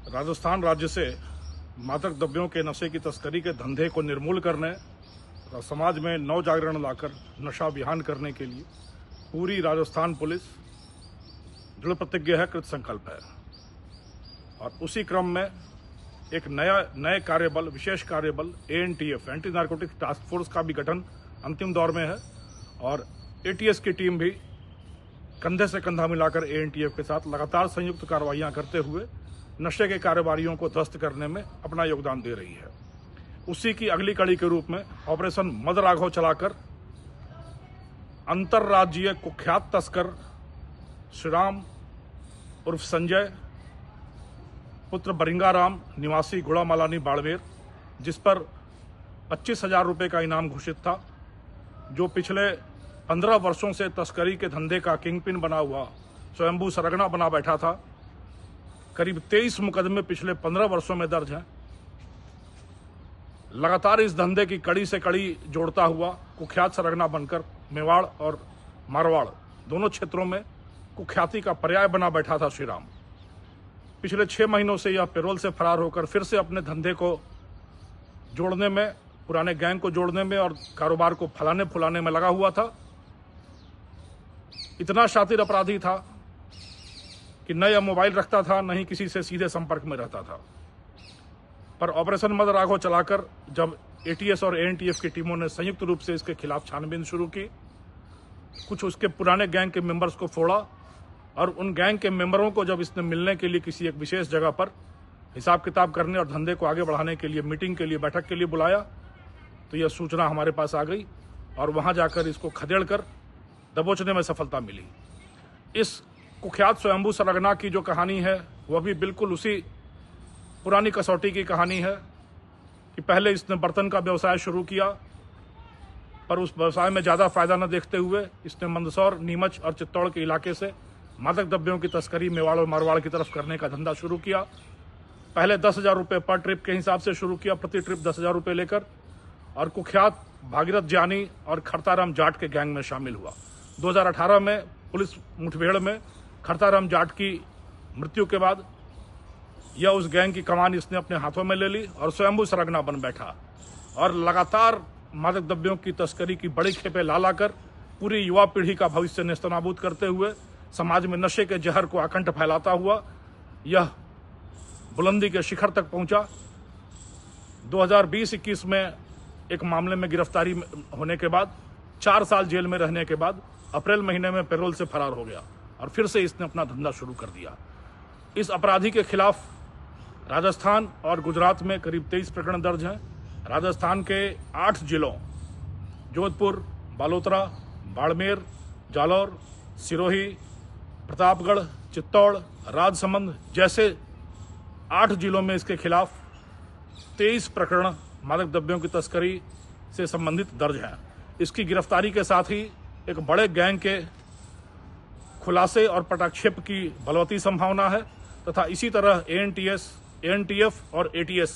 राजस्थान राज्य से मादक द्रव्यों के नशे की तस्करी के धंधे को निर्मूल करने और समाज में नव जागरण लाकर नशा अभियान करने के लिए पूरी राजस्थान पुलिस दृढ़ प्रतिज्ञ है, कृत संकल्प है। और उसी क्रम में एक नए कार्यबल, विशेष कार्यबल ANTF anti narcotics task force का भी गठन अंतिम दौर में है और ATS की टीम भी कंधे से कंधा मिलाकर ANTF के साथ लगातार संयुक्त कार्रवाइयां करते हुए नशे के कारोबारियों को ध्वस्त करने में अपना योगदान दे रही है। उसी की अगली कड़ी के रूप में ऑपरेशन मदराघव चलाकर अंतर्राज्यीय कुख्यात तस्कर श्रीराम उर्फ संजय पुत्र बरिंगाराम निवासी गुड़ामालानी बाड़मेर, जिस पर 25,000 रुपये का इनाम घोषित था, जो पिछले 15 वर्षों से तस्करी के धंधे का किंगपिन बना हुआ स्वयंभू सरगना बना बैठा था। करीब 23 मुकदमे पिछले 15 वर्षों में दर्ज हैं। लगातार इस धंधे की कड़ी से कड़ी जोड़ता हुआ कुख्यात सरगना बनकर मेवाड़ और मारवाड़ दोनों क्षेत्रों में कुख्याति का पर्याय बना बैठा था श्रीराम। पिछले 6 महीनों से यह पैरोल से फरार होकर फिर से अपने धंधे को जोड़ने में, पुराने गैंग को जोड़ने में और कारोबार को फलाने फुलाने में लगा हुआ था। इतना शातिर अपराधी था कि न यह मोबाइल रखता था, न ही किसी से सीधे संपर्क में रहता था। पर ऑपरेशन मदराघव चलाकर जब ATS और ANTF की टीमों ने संयुक्त रूप से इसके खिलाफ छानबीन शुरू की, कुछ उसके पुराने गैंग के मेंबर्स को फोड़ा और उन गैंग के मेंबरों को जब इसने मिलने के लिए किसी एक विशेष जगह पर हिसाब किताब करने और धंधे को आगे बढ़ाने के लिए मीटिंग के लिए, बैठक के लिए बुलाया, तो यह सूचना हमारे पास आ गई और वहां जाकर इसको खदेड़ कर दबोचने में सफलता मिली। इस कुख्यात स्वयंभू सरगना की जो कहानी है वह भी बिल्कुल उसी पुरानी कसौटी की कहानी है कि पहले इसने बर्तन का व्यवसाय शुरू किया, पर उस व्यवसाय में ज़्यादा फायदा न देखते हुए इसने मंदसौर, नीमच और चित्तौड़ के इलाके से मादक द्रव्यों की तस्करी मेवाड़ और मारवाड़ की तरफ करने का धंधा शुरू किया। पहले 10,000 रुपये पर ट्रिप के हिसाब से शुरू किया, प्रति ट्रिप 10,000 रुपये लेकर, और कुख्यात भागीरथ जानी और खड़ताराम जाट के गैंग में शामिल हुआ। 2018 में पुलिस मुठभेड़ में खड़ताराम जाट की मृत्यु के बाद यह उस गैंग की कमान इसने अपने हाथों में ले ली और स्वयंभू सरगना बन बैठा और लगातार मादक द्रव्यों की तस्करी की बड़ी खेपें ला लाकर पूरी युवा पीढ़ी का भविष्य नेस्तनाबूद करते हुए समाज में नशे के जहर को अखंड फैलाता हुआ यह बुलंदी के शिखर तक पहुंचा। 2020-21 में एक मामले में गिरफ्तारी होने के बाद 4 साल जेल में रहने के बाद अप्रैल महीने में पैरोल से फरार हो गया और फिर से इसने अपना धंधा शुरू कर दिया। इस अपराधी के खिलाफ राजस्थान और गुजरात में करीब 23 प्रकरण दर्ज हैं। राजस्थान के 8 जिलों जोधपुर, बालोतरा, बाड़मेर, जालौर, सिरोही, प्रतापगढ़, चित्तौड़, राजसमंद जैसे 8 जिलों में इसके खिलाफ 23 प्रकरण मादक द्रव्यों की तस्करी से संबंधित दर्ज हैं। इसकी गिरफ्तारी के साथ ही एक बड़े गैंग के खुलासे और पटाक्षेप की बलवती संभावना है तथा इसी तरह ANTF और ATS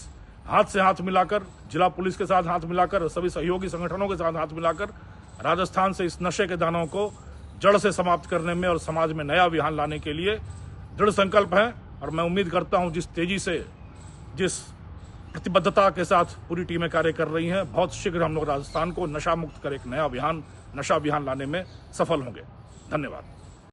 हाथ से हाथ मिलाकर, जिला पुलिस के साथ हाथ मिलाकर, सभी सहयोगी संगठनों के साथ हाथ मिलाकर राजस्थान से इस नशे के दानों को जड़ से समाप्त करने में और समाज में नया अभियान लाने के लिए दृढ़ संकल्प है। और मैं उम्मीद करता हूं जिस तेजी से, जिस प्रतिबद्धता के साथ पूरी टीमें कार्य कर रही हैं, बहुत शीघ्र हम लोग राजस्थान को नशा मुक्त कर एक नया अभियान, नशा अभियान लाने में सफल होंगे। धन्यवाद।